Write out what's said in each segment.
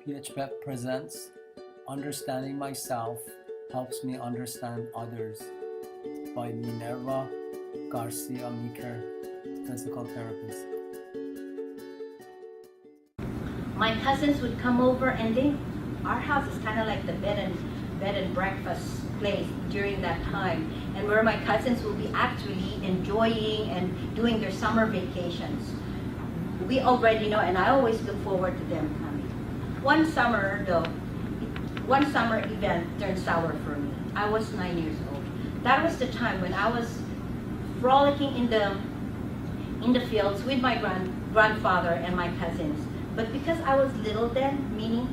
PHPEP presents Understanding Myself Helps Me Understand Others by Minerva Garcia, physical therapist. My cousins would come over and our house is kind of like the bed and breakfast place during that time, and where my cousins will be actually enjoying and doing their summer vacations. We already know, and I always look forward to them coming. One summer event turned sour for me. I was 9 years old. That was the time when I was frolicking in the fields with my grandfather and my cousins. But because I was little then, meaning,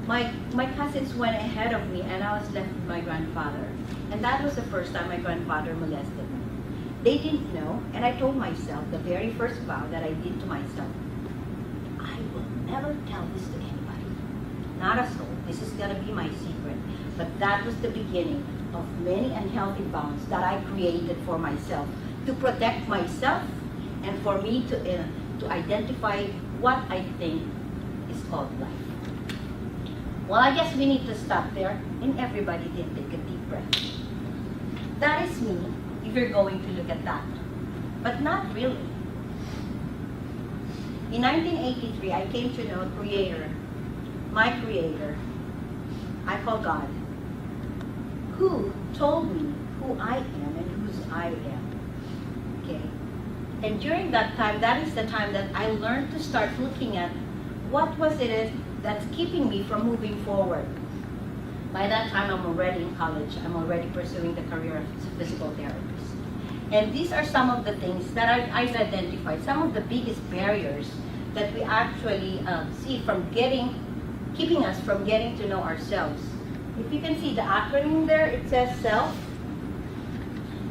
my cousins went ahead of me and I was left with my grandfather. And that was the first time my grandfather molested me. They didn't know, and I told myself, the very first vow that I did to myself, I will never tell this to anybody. Not a soul. This is going to be my secret. But that was the beginning of many unhealthy vows that I created for myself to protect myself and for me to identify what I think is called life. Well, I guess we need to stop there, and everybody did take a deep breath. That is me, if you're going to look at that. But not really. In 1983, I came to know my creator, I call God, who told me who I am and whose I am. Okay? And during that time, that is the time that I learned to start looking at what was it that's keeping me from moving forward. By that time, I'm already in college. I'm already pursuing the career of physical therapist. And these are some of the things that I've identified, some of the biggest barriers that we actually see from keeping us from getting to know ourselves. If you can see the acronym there, it says self,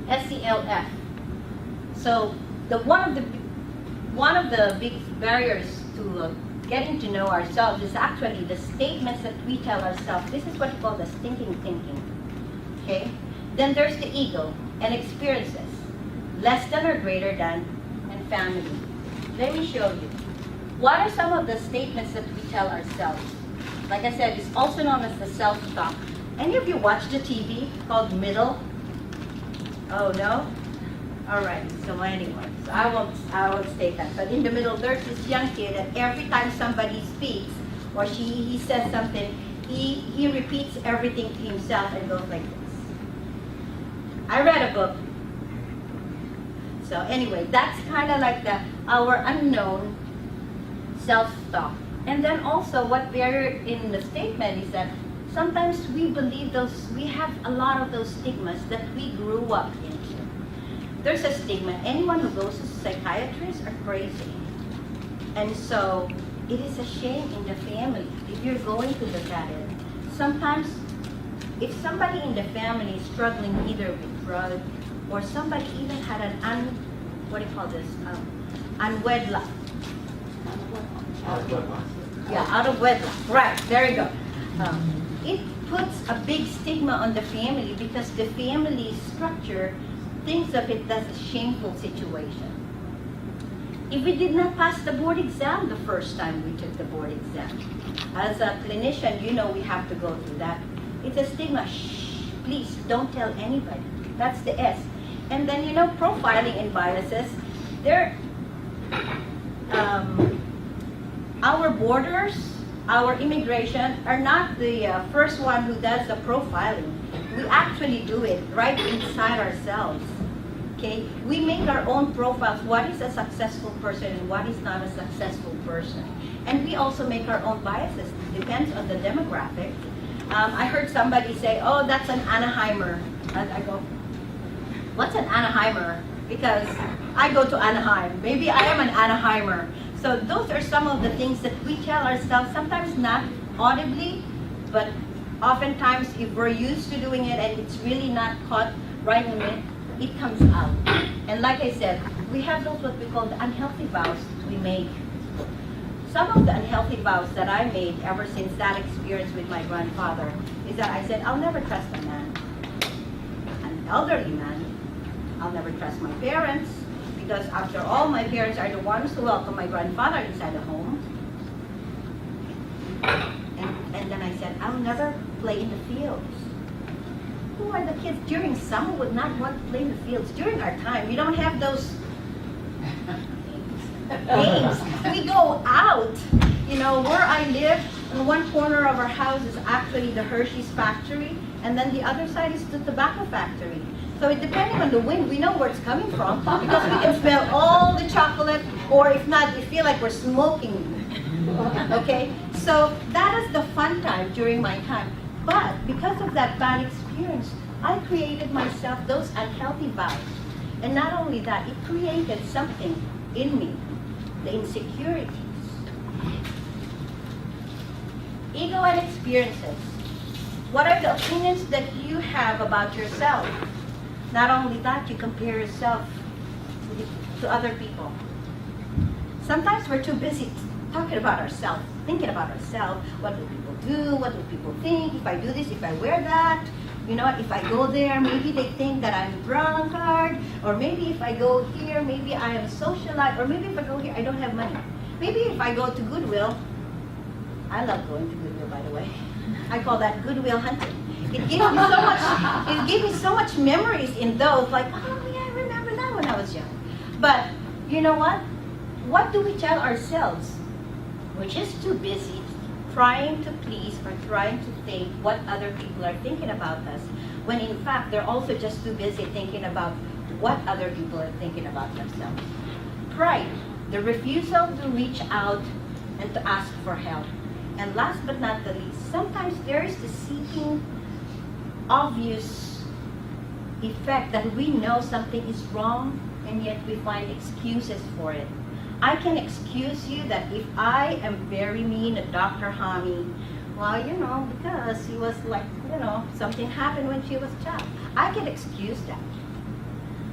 SCLF. So one of the big barriers to getting to know ourselves is actually the statements that we tell ourselves. This is what we call the stinking thinking. Okay? Then there's the ego and experiences, less than or greater than, and family. Let me show you. What are some of the statements that we tell ourselves? Like I said, it's also known as the self-talk. Any of you watch the TV called Middle? Oh, no? All right, so anyway, so I won't state that. But in the middle, there's this young kid, and every time somebody speaks or he says something, he repeats everything to himself and goes like this. I read a book. So anyway, that's kind of like our unknown self-talk. And then also what barrier in the statement is that sometimes we believe we have a lot of those stigmas that we grew up into. There's a stigma. Anyone who goes to psychiatrists are crazy. And so it is a shame in the family if you're going to look at it. Sometimes if somebody in the family is struggling either with drugs or somebody even had an unwedlock. Out of wedlock. Right, there you go. It puts a big stigma on the family because the family structure thinks of it as a shameful situation. If we did not pass the board exam the first time we took the board exam, as a clinician, we have to go through that. It's a stigma. Shh, please don't tell anybody. That's the S. And then, profiling and biases. Our borders, our immigration are not the first one who does the profiling. We actually do it right inside ourselves. Okay? We make our own profiles. What is a successful person and what is not a successful person? And we also make our own biases. It depends on the demographic. I heard somebody say, oh, that's an Anaheimer. I go, what's an Anaheimer? Because I go to Anaheim. Maybe I am an Anaheimer. So those are some of the things that we tell ourselves, sometimes not audibly, but oftentimes if we're used to doing it and it's really not caught right in it comes out. And like I said, we have those what we call the unhealthy vows we make. Some of the unhealthy vows that I made ever since that experience with my grandfather is that I said, I'll never trust a man, an elderly man. I'll never trust my parents. Because after all, my parents are the ones who welcome my grandfather inside the home. And then I said, I'll never play in the fields. Who are the kids during summer would not want to play in the fields? During our time, we don't have those games. We go out. You know, where I live, in one corner of our house is actually the Hershey's factory, and then the other side is the tobacco factory. So it, depending on the wind, we know where it's coming from because we can smell all the chocolate, or if not, we feel like we're smoking. Okay? So that is the fun time during my time. But because of that bad experience, I created myself those unhealthy vows. And not only that, it created something in me, the insecurities. Ego and experiences. What are the opinions that you have about yourself? Not only that, you compare yourself to other people. Sometimes we're too busy talking about ourselves, thinking about ourselves. What do people do? What do people think? If I do this, if I wear that, you know, if I go there, maybe they think that I'm a drunkard, or maybe if I go here, maybe I am a socialite, or maybe if I go here, I don't have money. Maybe if I go to Goodwill, I love going to Goodwill, by the way. I call that Goodwill hunting. It gives me so much. It gave me so much memories in those. Like, oh yeah, I remember that when I was young. But you know what? What do we tell ourselves? We're just too busy trying to please or trying to think what other people are thinking about us, when in fact they're also just too busy thinking about what other people are thinking about themselves. Pride, the refusal to reach out and to ask for help. And last but not the least, sometimes there is the seeking obvious effect that we know something is wrong and yet we find excuses for it. I can excuse you that if I am very mean to Dr. Hami, well, you know, because he was like, you know, something happened when she was a child. I can excuse that.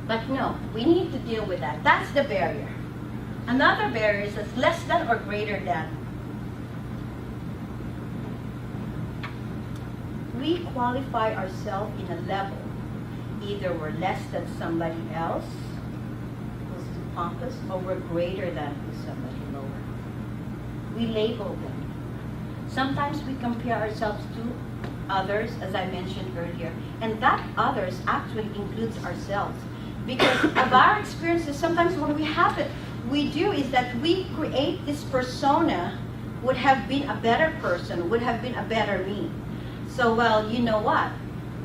But no, we need to deal with that. That's the barrier. Another barrier is less than or greater than. We qualify ourselves in a level. Either we're less than somebody else who's too pompous, or we're greater than somebody lower. We label them. Sometimes we compare ourselves to others, as I mentioned earlier, and that others actually includes ourselves. Because of our experiences, sometimes what we do is that we create this persona would have been a better person, would have been a better me. So, well, you know what?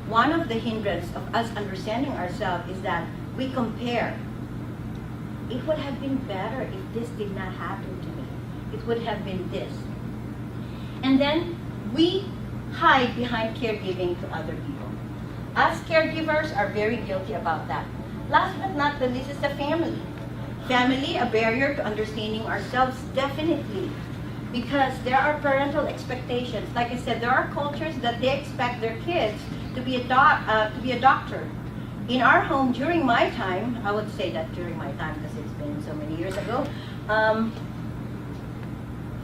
One of the hindrances of us understanding ourselves is that we compare. It would have been better if this did not happen to me. It would have been this. And then we hide behind caregiving to other people. Us caregivers are very guilty about that. Last but not the least is the family. Family, a barrier to understanding ourselves, definitely. Because there are parental expectations. Like I said, there are cultures that they expect their kids to be a doctor. In our home, during my time, I would say that during my time because it's been so many years ago,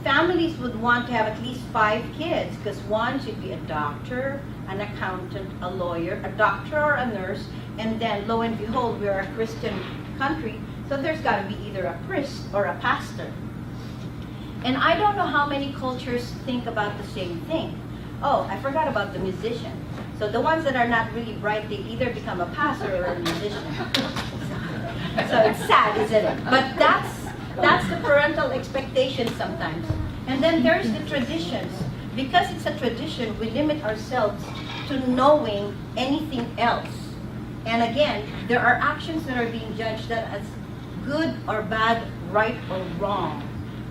families would want to have at least 5 kids because one should be a doctor, an accountant, a lawyer, a doctor or a nurse, and then lo and behold, we're a Christian country, so there's got to be either a priest or a pastor. And I don't know how many cultures think about the same thing. Oh, I forgot about the musician. So the ones that are not really bright, they either become a pastor or a musician. So it's sad, isn't it? But that's the parental expectation sometimes. And then there's the traditions. Because it's a tradition, we limit ourselves to knowing anything else. And again, there are actions that are being judged that as good or bad, right or wrong.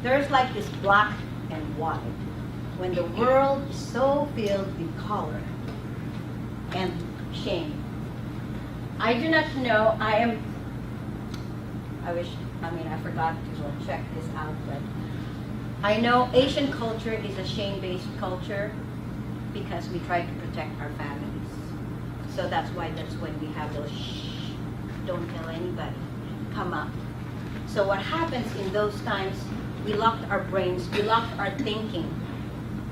There's like this black and white. When the world is so filled with color and shame. I do not know, I forgot to check this out, but I know Asian culture is a shame-based culture because we try to protect our families. So that's when we have those shh, don't tell anybody, come up. So what happens in those times, we locked our brains, we locked our thinking.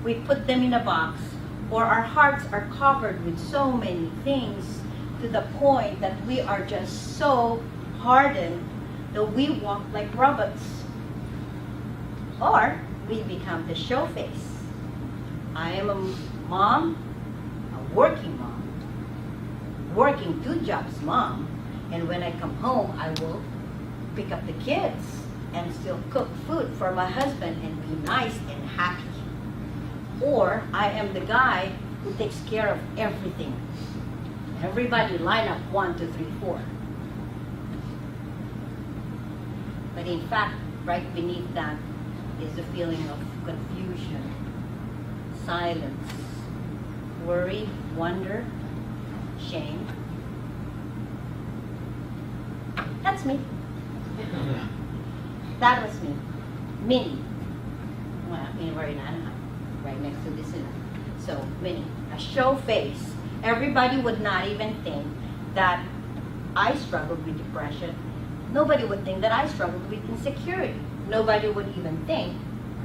We put them in a box, or our hearts are covered with so many things to the point that we are just so hardened that we walk like robots. Or we become the show face. I am a mom, a working mom, working 2 jobs mom, and when I come home, I will pick up the kids and still cook food for my husband and be nice and happy. Or I am the guy who takes care of everything. Everybody line up 1, 2, 3, 4. But in fact, right beneath that is the feeling of confusion, silence, worry, wonder, shame. That's me. That was me. Minnie. Well, we're in Iraniha, right next to this. So, Minnie. A show face. Everybody would not even think that I struggled with depression. Nobody would think that I struggled with insecurity. Nobody would even think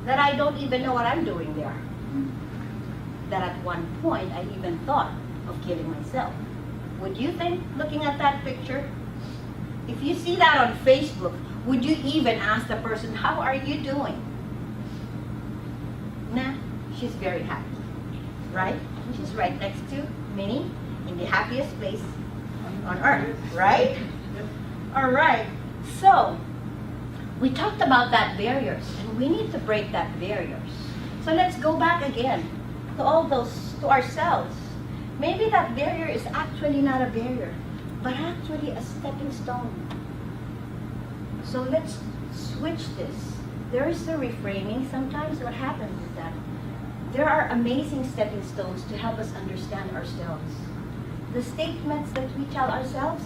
that I don't even know what I'm doing there. That at one point, I even thought of killing myself. Would you think, looking at that picture, if you see that on Facebook, would you even ask the person, how are you doing? Nah, she's very happy, right? She's right next to Minnie in the happiest place on earth, right? All right, so we talked about that barriers, and we need to break that barriers. So let's go back again to all those, to ourselves. Maybe that barrier is actually not a barrier, but actually a stepping stone. So let's switch this. There is the reframing. Sometimes what happens is that there are amazing stepping stones to help us understand ourselves. The statements that we tell ourselves,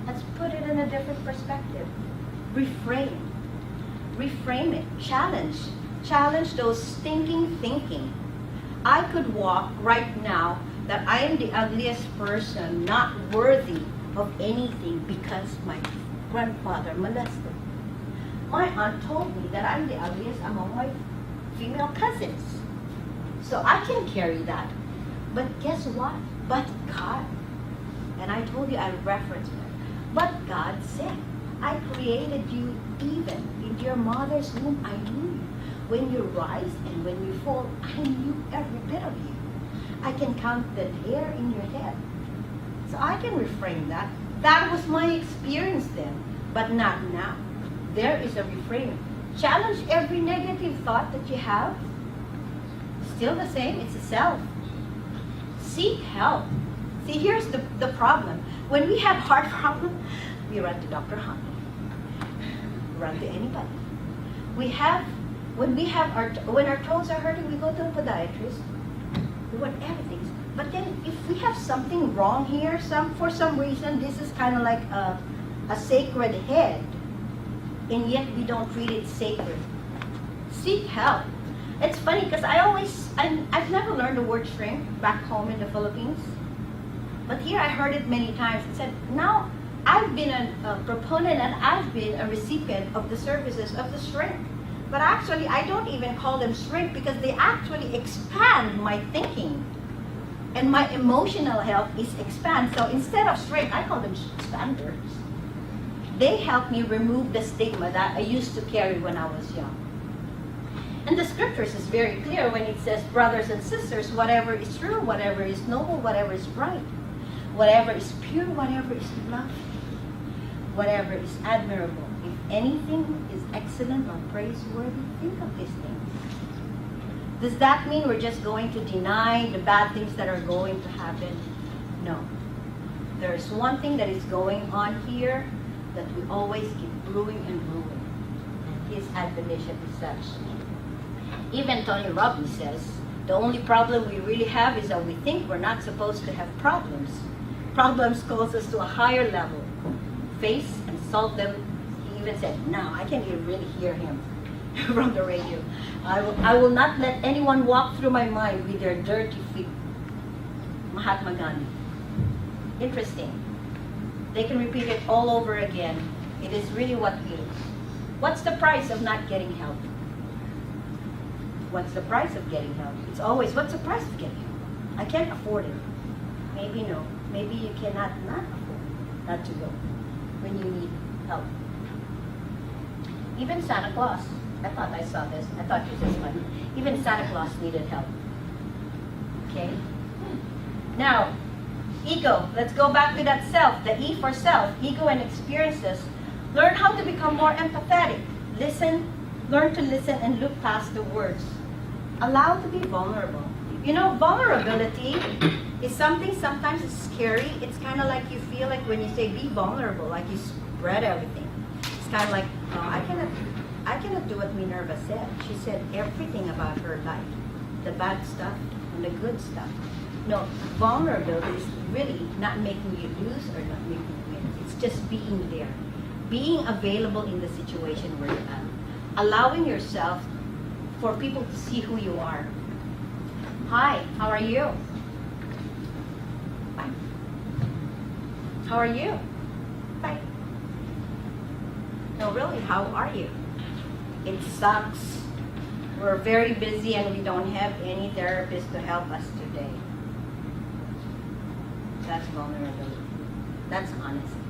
let's put it in a different perspective. Reframe. Reframe it. Challenge. Challenge those stinking thinking. I could walk right now that I am the ugliest person, not worthy of anything because my grandfather molested. My aunt told me that I'm the ugliest among my female cousins. So I can carry that. But guess what? But God. And I told you I referenced it. But God said, I created you even in your mother's womb. I knew you. When you rise and when you fall, I knew every bit of you. I can count the hair in your head. So I can reframe that. That was my experience then, but not now. There is a reframing. Challenge every negative thought that you have. Still the same, it's a self. Seek help. See, here's the problem. When we have heart problem, we run to Dr. Honey. Run to anybody. When our toes are hurting, we go to a podiatrist. We want everything. But then if we have something wrong here, for some reason, this is kind of like a sacred head, and yet we don't treat it sacred. Seek help. It's funny because I've never learned the word shrink back home in the Philippines. But here I heard it many times. It said, now I've been a proponent and I've been a recipient of the services of the shrink. But actually, I don't even call them shrink because they actually expand my thinking. And my emotional health is expand. So instead of shrink, I call them expanders. They help me remove the stigma that I used to carry when I was young. And the scriptures is very clear when it says, brothers and sisters, whatever is true, whatever is noble, whatever is right, whatever is pure, whatever is lovely, whatever is admirable, if anything is excellent or praiseworthy, think of these things. Does that mean we're just going to deny the bad things that are going to happen? No. There's one thing that is going on here that we always keep brewing and brewing. And his admonition is such. Even Tony Robbins says, the only problem we really have is that we think we're not supposed to have problems. Problems calls us to a higher level. Face and solve them. He even said, now I can really hear him from the radio. I will not let anyone walk through my mind with their dirty feet. Mahatma Gandhi. Interesting. They can repeat it all over again. It is really what heals. What's the price of not getting help? What's the price of getting help? It's always, what's the price of getting help? I can't afford it. Maybe no. Maybe you cannot not afford not to go when you need help. Even Santa Claus I thought I saw this. I thought this was funny. Even Santa Claus needed help. Okay? Now, ego. Let's go back to that self. The E for self. Ego and experiences. Learn how to become more empathetic. Listen. Learn to listen and look past the words. Allow to be vulnerable. You know, vulnerability is something sometimes it's scary. It's kind of like you feel like when you say be vulnerable, like you spread everything. It's kind of like, oh, I cannot do what Minerva said. She said everything about her life, the bad stuff and the good stuff. No, vulnerability is really not making you lose or not making you win. It's just being there, being available in the situation where you're at, allowing yourself for people to see who you are. Hi, how are you? Fine. How are you? Fine. No, really, how are you? It sucks. We're very busy and we don't have any therapist to help us today. That's vulnerability. That's honesty.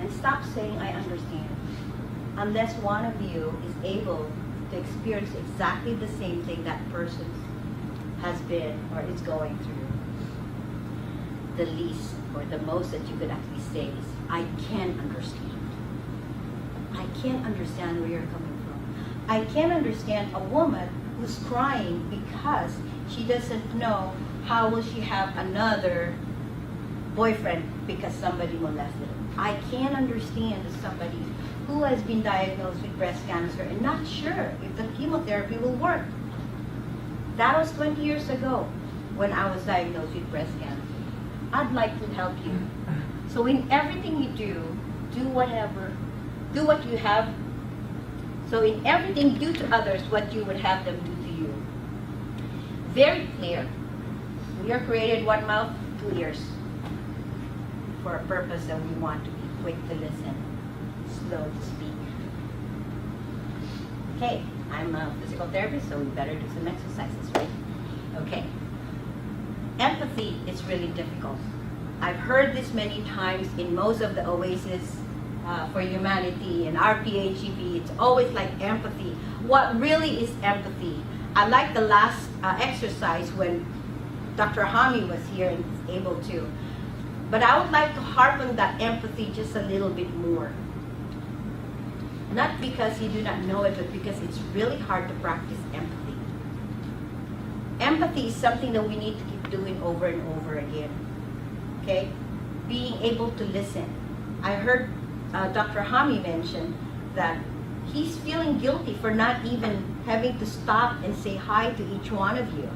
And stop saying, I understand. Unless one of you is able to experience exactly the same thing that person has been or is going through. The least or the most that you could actually say is, I can understand. I can understand where you're coming from. I can understand a woman who's crying because she doesn't know how will she have another boyfriend because somebody molested her. I can understand somebody who has been diagnosed with breast cancer and not sure if the chemotherapy will work. That was 20 years ago when I was diagnosed with breast cancer. I'd like to help you. So in everything you do whatever, do what you have. So in everything, do to others what you would have them do to you. Very clear. We are created 1 mouth, 2 ears. For a purpose that we want to be quick to listen, slow to speak. Okay, I'm a physical therapist, so we better do some exercises, right? Okay. Empathy is really difficult. I've heard this many times in most of the Oasis for Humanity and our PHEP. It's always like empathy. What really is empathy? I like the last exercise when Dr. Hami was here and was able to. But I would like to harp on that empathy just a little bit more. Not because you do not know it, but because it's really hard to practice empathy. Empathy is something that we need to keep doing over and over again. Okay? Being able to listen. I heard Dr. Hami mention that he's feeling guilty for not even having to stop and say hi to each one of you.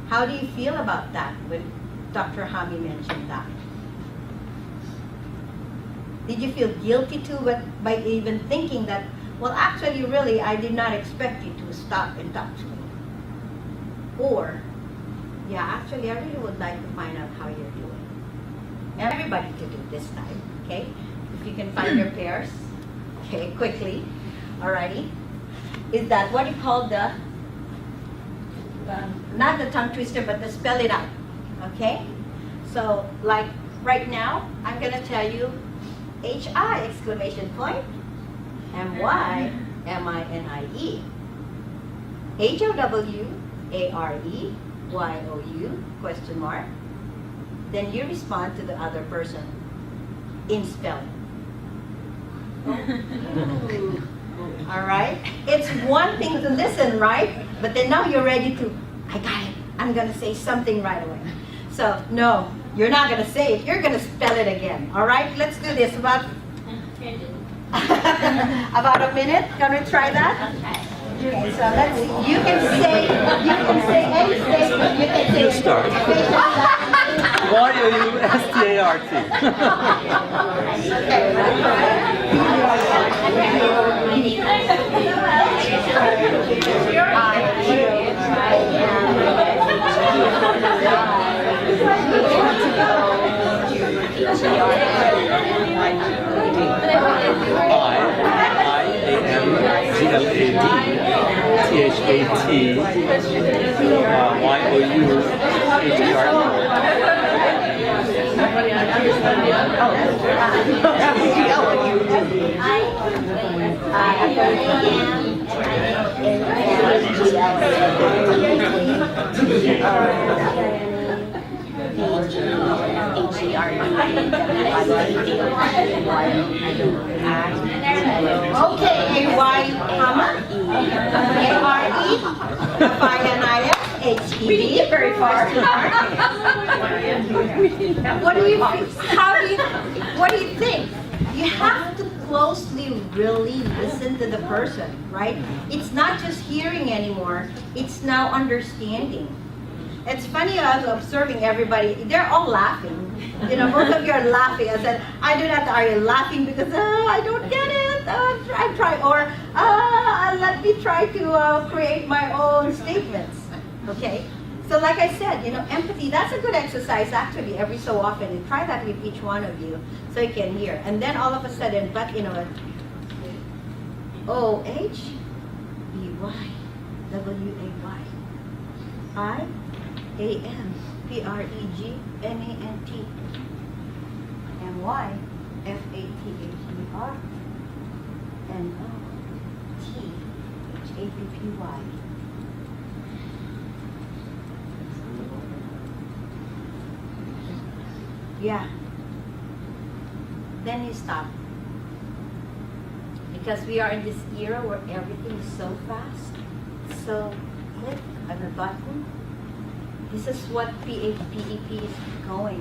How do you feel about that when Dr. Hami mentioned that? Did you feel guilty too by even thinking that, well, actually, really, I did not expect you to stop and talk to me? Or, yeah, actually, I really would like to find out how you're doing. And everybody to do this time, okay? If you can find your pairs, okay, quickly, alrighty. Is that what you call the, not the tongue twister, but the spell it out, okay? So, like right now, I'm gonna tell you H-I exclamation point, M-Y, M-I-N-I-E, H-O-W-A-R-E, Y-O-U, question mark. Then you respond to the other person in spelling. All right? It's one thing to listen, right? But then now you're ready to, I got it. I'm going to say something right away. So, no, you're not going to say it. You're going to spell it again. All right? Let's do this. About a minute. Can we try that? Okay, so let's see. You can say any statement. You can say You start. Y-O-U-S-T-A-R-T. I Okay, A-Y, comma, A-R-E, Iraniha, H-E-D. We didn't get very far. What do you think? You have to closely really listen to the person, right? It's not just hearing anymore, it's now understanding. It's funny, I was observing everybody, they're all laughing. You know, most of you are laughing. I said, I do not, are you laughing because I don't get it? I try, or let me try to create my own statements, okay? So like I said, you know, empathy, that's a good exercise actually every so often. And try that with each one of you so you can hear. And then all of a sudden, but you know, O-H-E-Y-W-A-Y I-A-M-P-R-E-G-N-A-N-T M-Y-F-A-T-H-E-R N-O-T-H-A-P-P-Y. Yeah. Then you stop. Because we are in this era where everything is so fast, so click on a button. This is what PEP is going.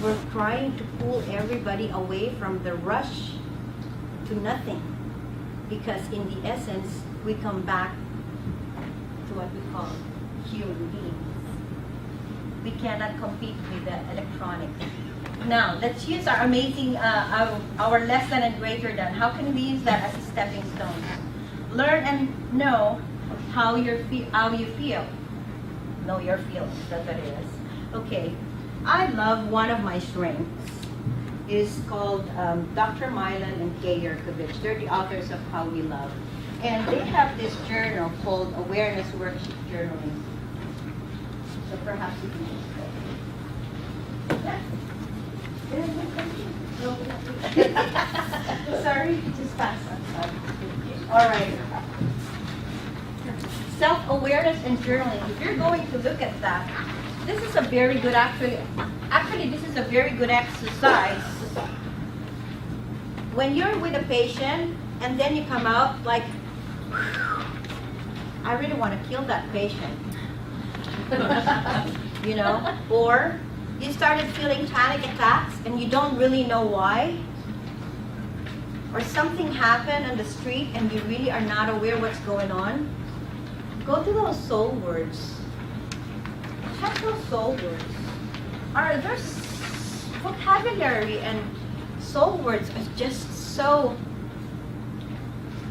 We're trying to pull everybody away from the rush to nothing. Because in the essence, we come back to what we call human beings. We cannot compete with the electronics. Now, let's use our amazing, our less than and greater than. How can we use that as a stepping stone? Learn and know how you feel. Know your feelings, that's what it is. Okay, I love one of my shrinks. It is called Dr. Milan and Kay Yerkovich. They're the authors of How We Love. And they have this journal called Awareness Worksheet Journaling. So perhaps you can just go. Sorry, just pass on. All right. Self-awareness and journaling. If you're going to look at that, this is a very good, actually this is a very good exercise. When you're with a patient and then you come out like, I really want to kill that patient. You know, or you started feeling panic attacks and you don't really know why, or something happened on the street and you really are not aware what's going on. Go to those soul words. Check those soul words. There's vocabulary and soul words are just so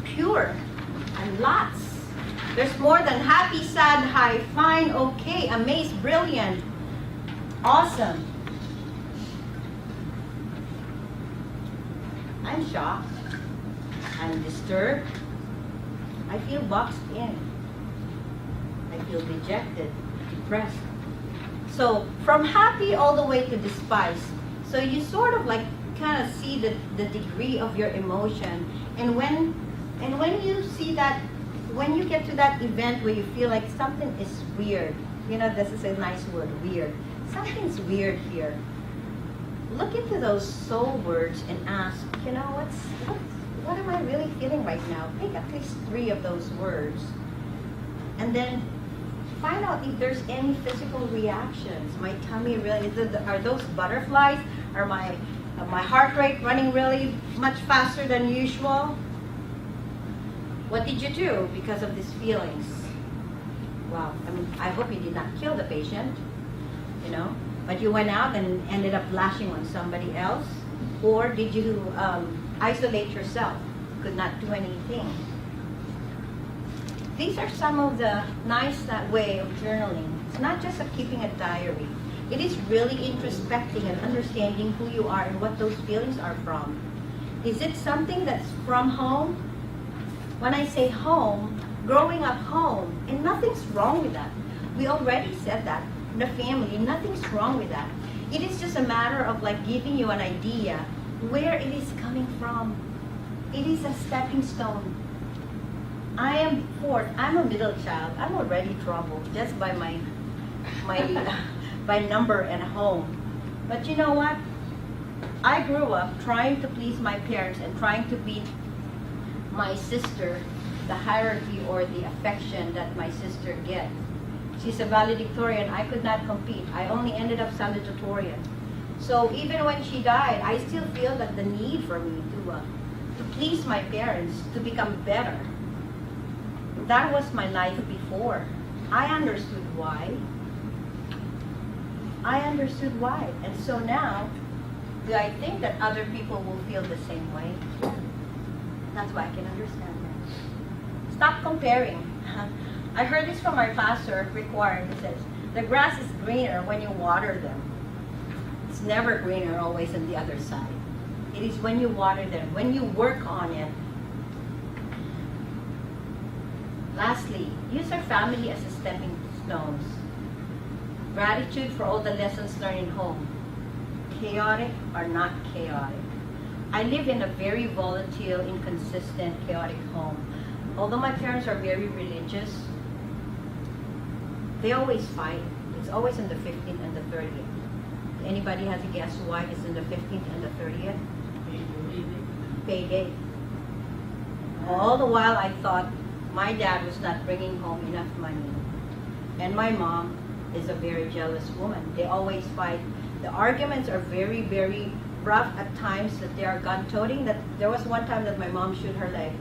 pure and lots. There's more than happy, sad, high, fine, okay, amazed, brilliant, awesome. I'm shocked. I'm disturbed. I feel boxed in. I feel dejected, depressed. So from happy all the way to despise. So you sort of like kind of see the degree of your emotion. And when you see that, when you get to that event where you feel like something is weird, you know, this is a nice word, weird. Something's weird here. Look into those soul words and ask, you know, what am I really feeling right now? Pick at least 3 of those words. And then find out if there's any physical reactions. My tummy really, are those butterflies? Are my heart rate running really much faster than usual? What did you do because of these feelings? Wow, I mean, I hope you did not kill the patient, you know, but you went out and ended up lashing on somebody else? Or did you isolate yourself, could not do anything? These are some of the nice way of journaling. It's not just keeping a diary. It is really introspecting and understanding who you are and what those feelings are from. Is it something that's from home? When I say home, growing up home, and nothing's wrong with that. We already said that. The family, nothing's wrong with that. It is just a matter of like giving you an idea where it is coming from. It is a stepping stone. I am fourth. I'm a middle child. I'm already troubled just by my by number and home. But you know what? I grew up trying to please my parents and trying to beat my sister, the hierarchy or the affection that my sister gets. She's a valedictorian. I could not compete. I only ended up salutatorian. So even when she died, I still feel that the need for me to please my parents, to become better. That was my life before. I understood why. I understood why. And so now, do I think that other people will feel the same way? That's why I can understand that. Stop comparing. I heard this from our pastor, Rick Warren. He says, the grass is greener when you water them. It's never greener, always on the other side. It is when you water them, when you work on it. Lastly, use our family as a stepping stones. Gratitude for all the lessons learned in home. Chaotic or not chaotic. I live in a very volatile, inconsistent, chaotic home. Although my parents are very religious, they always fight. It's always on the 15th and the 30th. Anybody has a guess why it's on the 15th and the 30th? Payday. All the while I thought my dad was not bringing home enough money. And my mom is a very jealous woman. They always fight. The arguments are very, very rough at times, that they are gun-toting. That there was one time that my mom shoot her leg,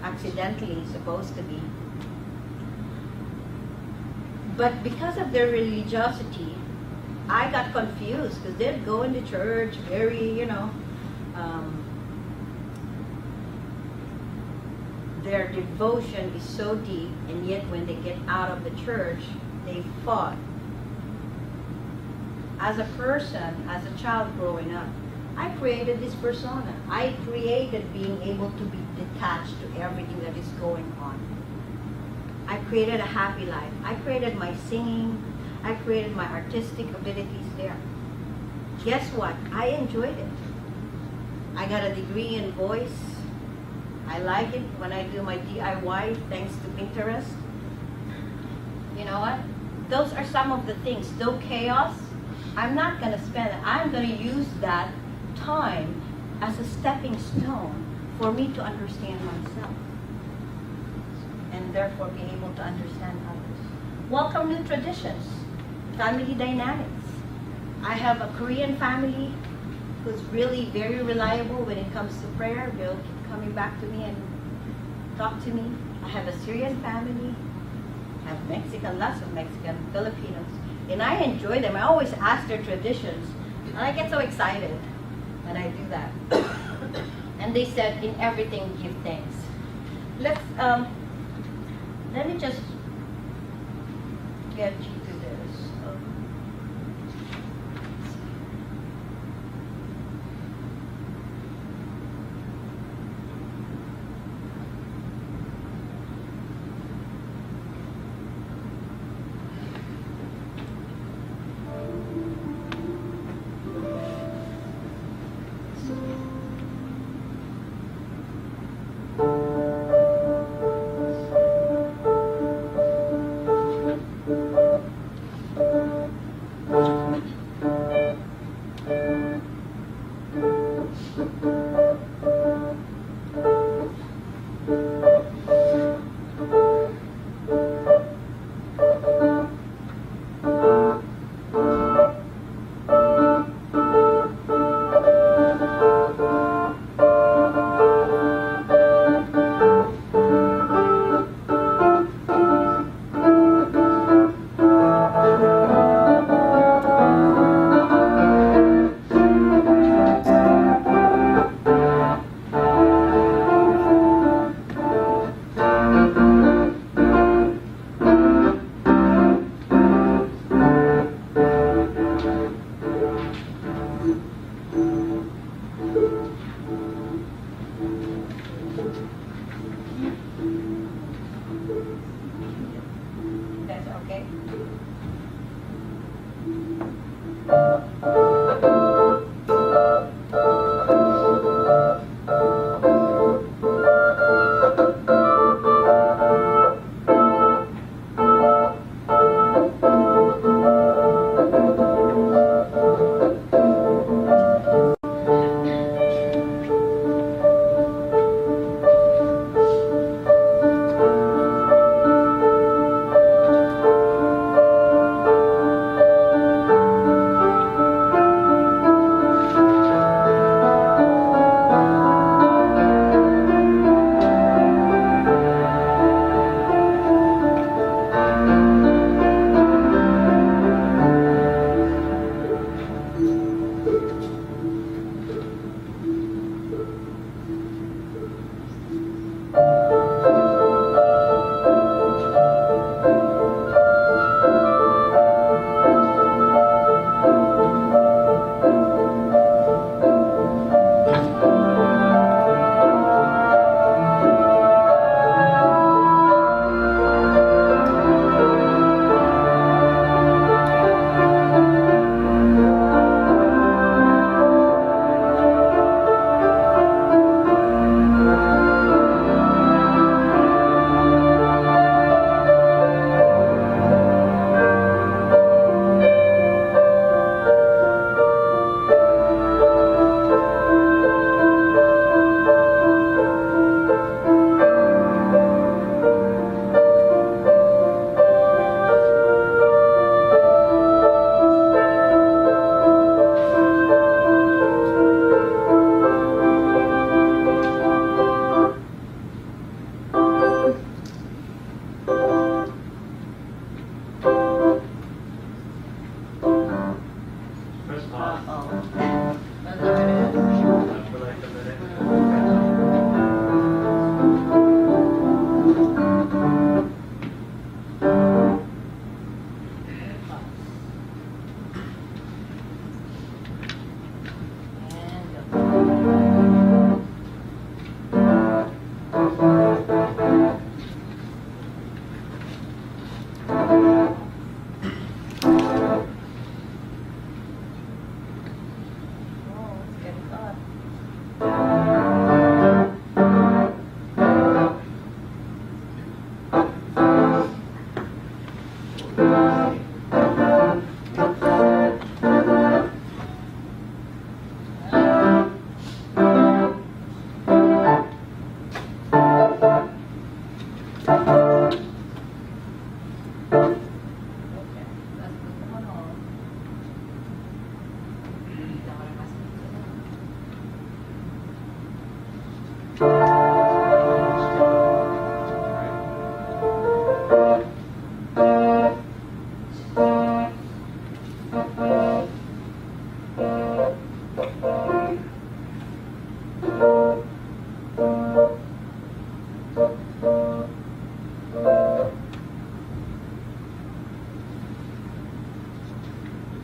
accidentally, supposed to be. But because of their religiosity, I got confused, because they'd go into church very, their devotion is so deep, and yet when they get out of the church, they fought. As a person, as a child growing up, I created this persona. I created being able to be detached to everything that is going on. I created a happy life. I created my singing. I created my artistic abilities there. Guess what? I enjoyed it. I got a degree in voice. I like it when I do my DIY thanks to Pinterest. You know what? Those are some of the things. Though chaos, I'm not going to spend it. I'm going to use that time as a stepping stone for me to understand myself, and therefore be able to understand others. Welcome new traditions, family dynamics. I have a Korean family who's really very reliable when it comes to prayer. They'll keep coming back to me and talk to me. I have a Syrian family. I have Mexican, lots of Mexican, Filipinos. And I enjoy them. I always ask their traditions. And I get so excited when I do that. And they said, in everything, give thanks. Let me just get you to this.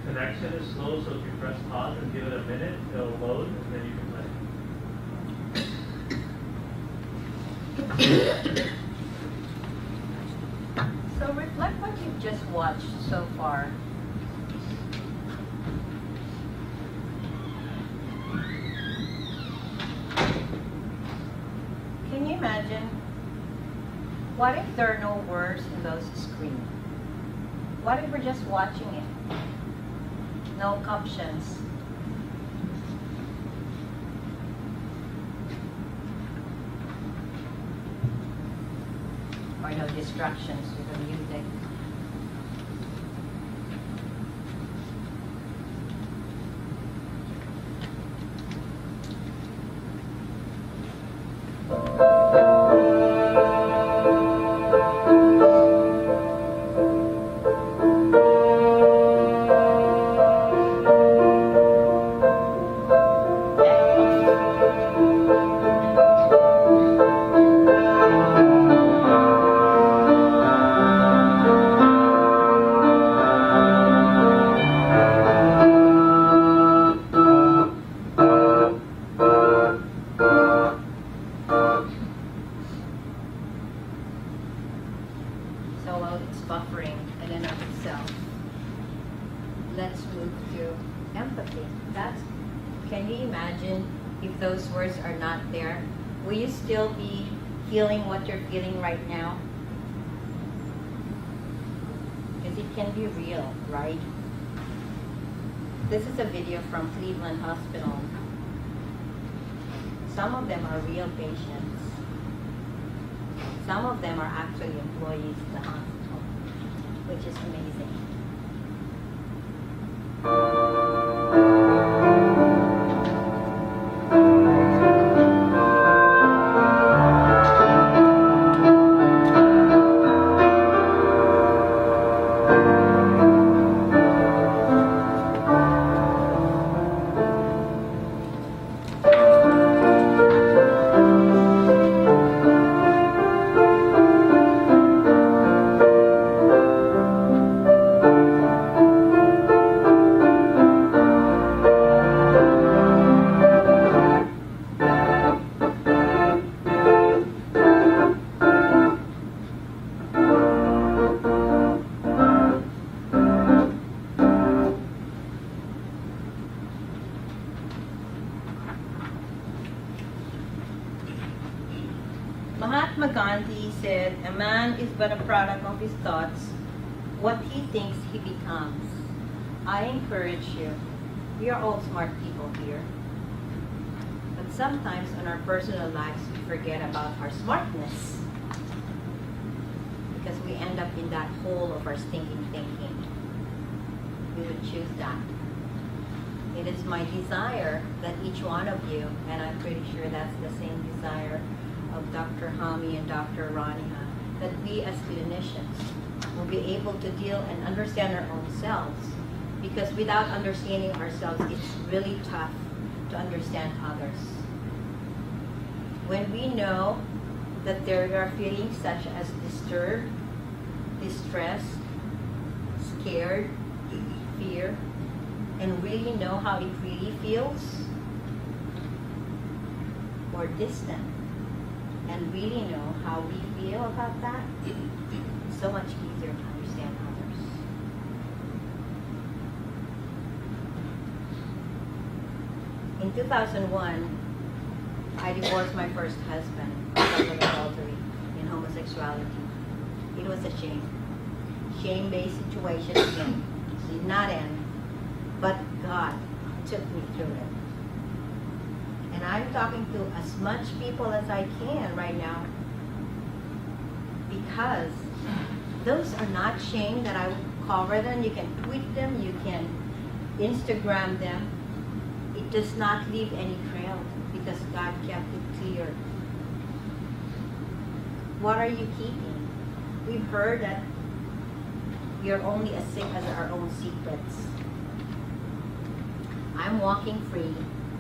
Connection is slow, so if you press pause and give it a minute, it'll load, and then you can play. So reflect what you've just watched so far. Can you imagine? What if there are no words in those screens? What if we're just watching it? No captions. Or no distractions with the music. Buffering in and of itself. Let's move to empathy. Can you imagine if those words are not there? Will you still be feeling what you're feeling right now? Because it can be real, right? This is a video from Cleveland Hospital. Some of them are real patients. Some of them are actually employees of the hospital, which is amazing. Mahatma Gandhi said, "A man is but a product of his thoughts. What he thinks he becomes." I encourage you. We are all smart people here. But sometimes in our personal lives, we forget about our smartness. Because we end up in that hole of our stinking thinking. We would choose that. It is my desire that each one of you, and I'm pretty sure that's the same desire of Dr. Hami and Dr. Iraniha, that we as clinicians will be able to deal and understand our own selves. Because without understanding ourselves, it's really tough to understand others. When we know that there are feelings such as disturbed, distressed, scared, fear, and really know how it really feels, or distant, and really know how we feel about that, it's so much easier to understand others. In 2001, I divorced my first husband because of adultery and homosexuality. It was a shame. Shame-based situation again. Did not end, but God took me through it. And I'm talking to as much people as I can right now, because those are not shame that I would cover them. You can tweet them, you can Instagram them. It does not leave any trail because God kept it clear. What are you keeping? We've heard that we are only as sick as our own secrets. I'm walking free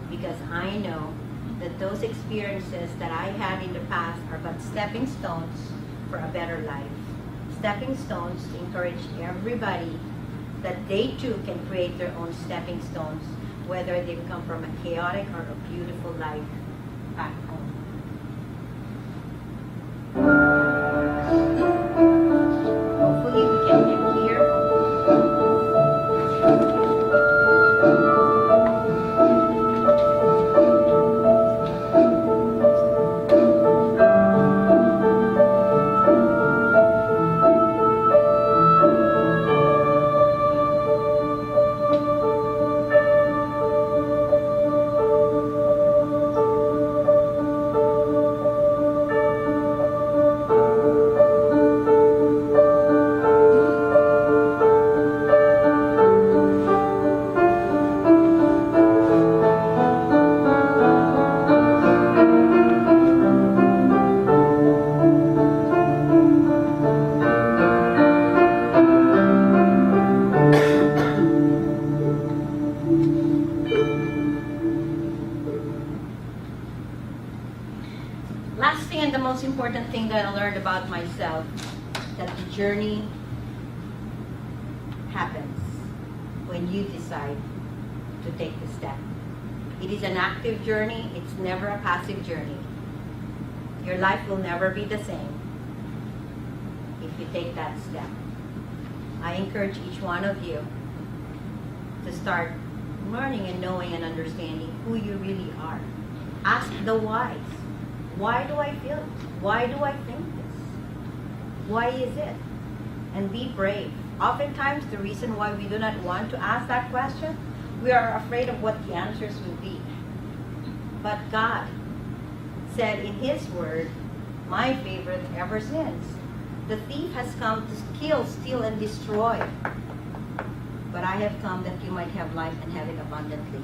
because I know that those experiences that I had in the past are but stepping stones for a better life. Stepping stones to encourage everybody that they too can create their own stepping stones, whether they come from a chaotic or a beautiful life back home. Hopefully we can get here. Last thing and the most important thing that I learned about myself, that the journey happens when you decide to take the step. It is an active journey. It's never a passive journey. Your life will never be the same if you take that step. I encourage each one of you to start learning and knowing and understanding who you really are. Ask the whys. Why do I feel it? Why do I think this? Why is it? And be brave. Oftentimes, the reason why we do not want to ask that question, we are afraid of what the answers will be. But God said in His Word, my favorite ever since, the thief has come to kill, steal, and destroy. But I have come that you might have life and have it abundantly.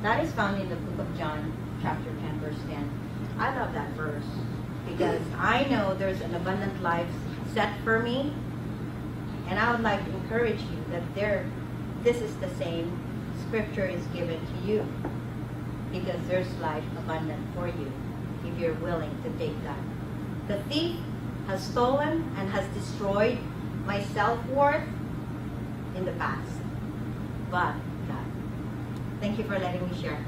That is found in the book of John, chapter 10, verse 10. I love that verse because I know there's an abundant life set for me, and I would like to encourage you that this is the same scripture is given to you, because there's life abundant for you if you're willing to take that. The thief has stolen and has destroyed my self-worth in the past, but God. Thank you for letting me share.